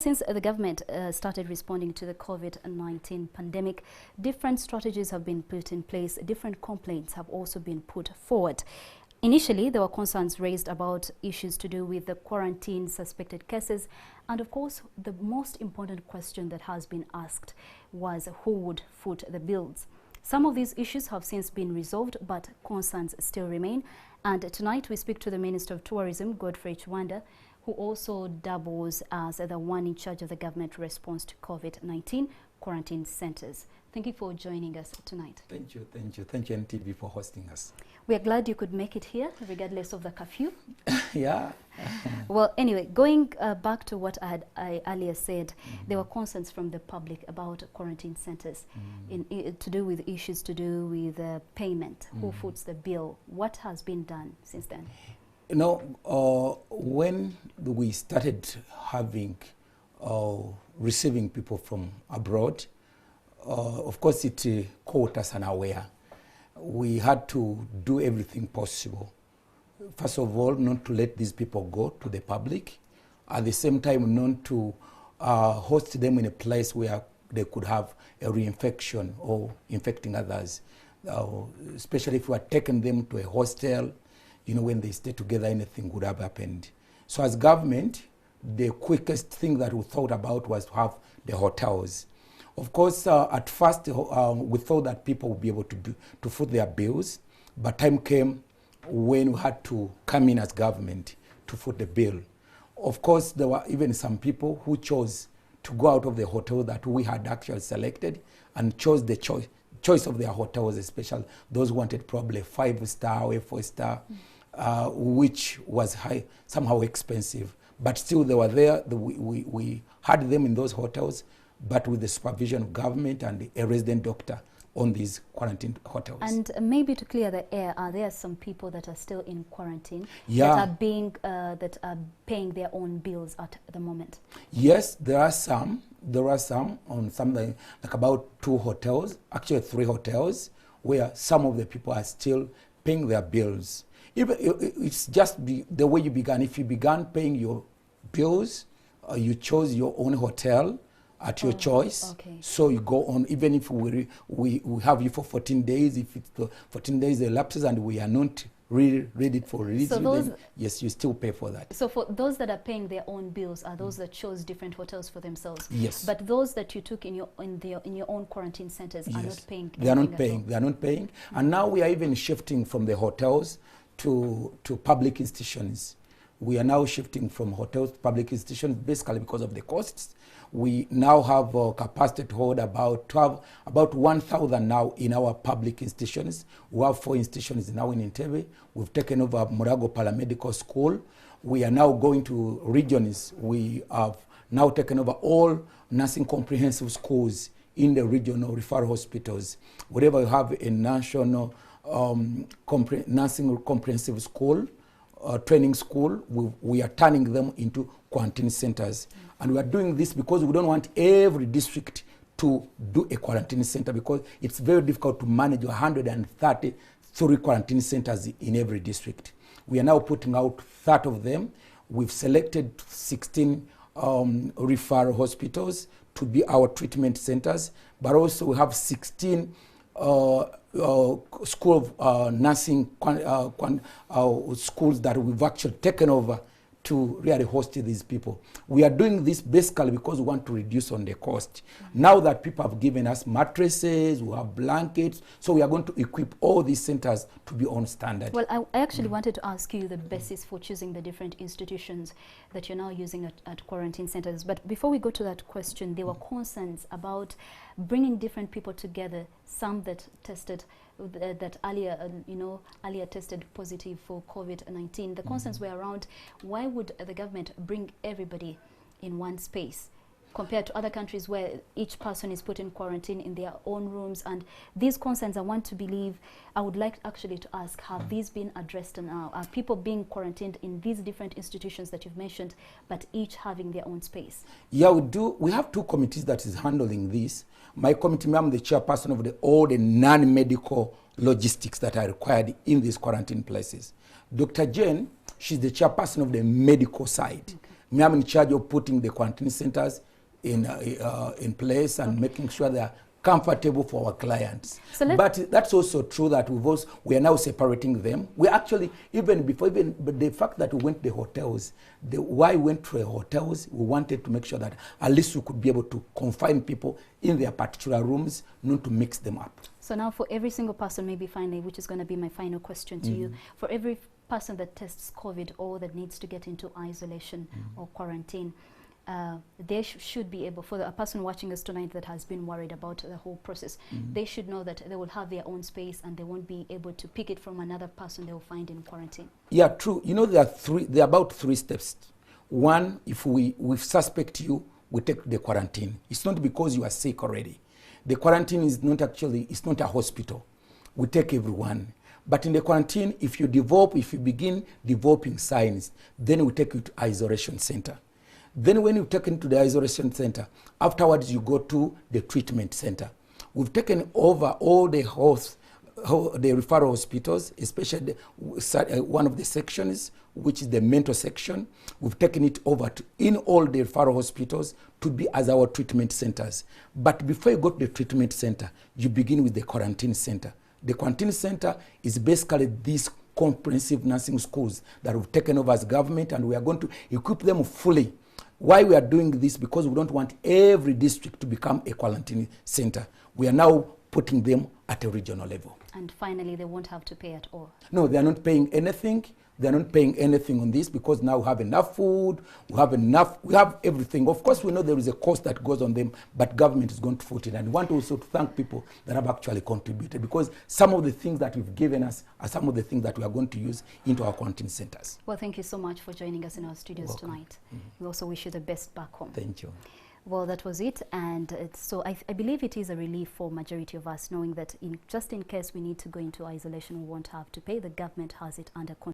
Since the government started responding to the COVID-19 pandemic, different strategies have been put in place, different complaints have also been put forward. Initially, there were concerns raised about issues to do with the quarantine suspected cases, and of course, the most important question that has been asked was who would foot the bills. Some of these issues have since been resolved, but concerns still remain. And tonight we speak to the Minister of Tourism, Godfrey Chiwanda, who also doubles as the one in charge of the government response to COVID-19 quarantine centers. Thank you for joining us tonight. Thank you, NTV, for hosting us. We are glad you could make it here, regardless of the curfew. Yeah. Well, anyway, going back to what I earlier said, there were concerns from the public about quarantine centers to do with issues to do with payment. Who foots the bill? What has been done since then? You know, when we started having receiving people from abroad, of course it caught us unaware. We had to do everything possible. First of all, not to let these people go to the public. At the same time, not to host them in a place where they could have a reinfection or infecting others. Especially if we had taken them to a hostel, you know, when they stay together, anything would have happened. So as government, the quickest thing that we thought about was to have the hotels. Of course, at first, we thought that people would be able to foot their bills, but time came when we had to come in as government to foot the bill. Of course, there were even some people who chose to go out of the hotel that we had actually selected and chose the choice of their hotels, especially those who wanted probably 5-star or 4-star, which was somehow expensive. But still they were there. We had them in those hotels, but with the supervision of government and a resident doctor on these quarantine hotels. And maybe to clear the air, are there some people that are still in quarantine that are paying their own bills at the moment? Yes, there are some. There are some on something like about 2 hotels, actually 3 hotels, where some of the people are still paying their bills. It's just the way you began. If you began paying your bills, you chose your own hotel at your choice. Okay. So you go on, even if we have you for 14 days, if it's the 14 days elapses and we are not really ready for release, so yes, you still pay for that. So for those that are paying their own bills are those that chose different hotels for themselves. Yes. But those that you took in your own quarantine centers are not paying. They are not paying. They are not paying. And now we are even shifting from the hotels to public institutions. We are now shifting from hotels to public institutions, basically because of the costs. We now have a capacity to hold about 1,000 now in our public institutions. We have 4 institutions now in Entebbe. We've taken over Murago Paramedical School. We are now going to regions. We have now taken over all nursing comprehensive schools in the regional referral hospitals. Wherever you have a national nursing comprehensive school, training school, we are turning them into quarantine centers. And we are doing this because we don't want every district to do a quarantine center, because it's very difficult to manage 133 quarantine centers in every district. We are now putting out 30 of them. We've selected 16 referral hospitals to be our treatment centers, but also we have 16 school of nursing schools that we've actually taken over to really host these people. We are doing this basically because we want to reduce on the cost. Now that people have given us mattresses, we have blankets, so we are going to equip all these centers to be on standard. Well, I actually wanted to ask you the basis for choosing the different institutions that you're now using at quarantine centers. But before we go to that question, there were concerns about bringing different people together, some that tested earlier tested positive for COVID-19. The concerns were around why would the government bring everybody in one space compared to other countries where each person is put in quarantine in their own rooms. And these concerns, I would like actually to ask, have these been addressed now? Are people being quarantined in these different institutions that you've mentioned, but each having their own space? Yeah, we do. We have 2 committees that is handling this. My committee, I'm the chairperson of all the non-medical logistics that are required in these quarantine places. Dr. Jane, she's the chairperson of the medical side. Okay. Me, I'm in charge of putting the quarantine centers in place and making sure they are comfortable for our clients. So but that's also true that we are now separating them. We actually, but the fact that we went to the hotels, why we went to the hotels, we wanted to make sure that at least we could be able to confine people in their particular rooms, not to mix them up. So now for every single person, maybe finally, which is going to be my final question to you, for every person that tests COVID or that needs to get into isolation or quarantine, they should be able, for a person watching us tonight that has been worried about the whole process, they should know that they will have their own space and they won't be able to pick it from another person they will find in quarantine. Yeah, true. You know, there are about 3 steps. One, if we suspect you, we take the quarantine. It's not because you are sick already. The quarantine is not actually, it's not a hospital. We take everyone. But in the quarantine, if you begin developing signs, then we take you to isolation center. Then when you take into the isolation center, afterwards you go to the treatment center. We've taken over all the referral hospitals, especially one of the sections, which is the mental section. We've taken it over in all the referral hospitals to be as our treatment centers. But before you go to the treatment center, you begin with the quarantine center. The quarantine center is basically these comprehensive nursing schools that we've taken over as government, and we are going to equip them fully. Why we are doing this? Because we don't want every district to become a quarantine center. We are now putting them at a regional level. And finally, they won't have to pay at all? No, they are not paying anything. They are not paying anything on this because now we have enough food, we have everything. Of course, we know there is a cost that goes on them, but government is going to foot it. And we want also to thank people that have actually contributed, because some of the things that you've given us are some of the things that we are going to use into our quarantine centers. Well, thank you so much for joining us in our studios tonight. We also wish you the best back home. Thank you. Well, that was it, and so I believe it is a relief for majority of us, knowing that just in case we need to go into isolation, we won't have to pay. The government has it under control.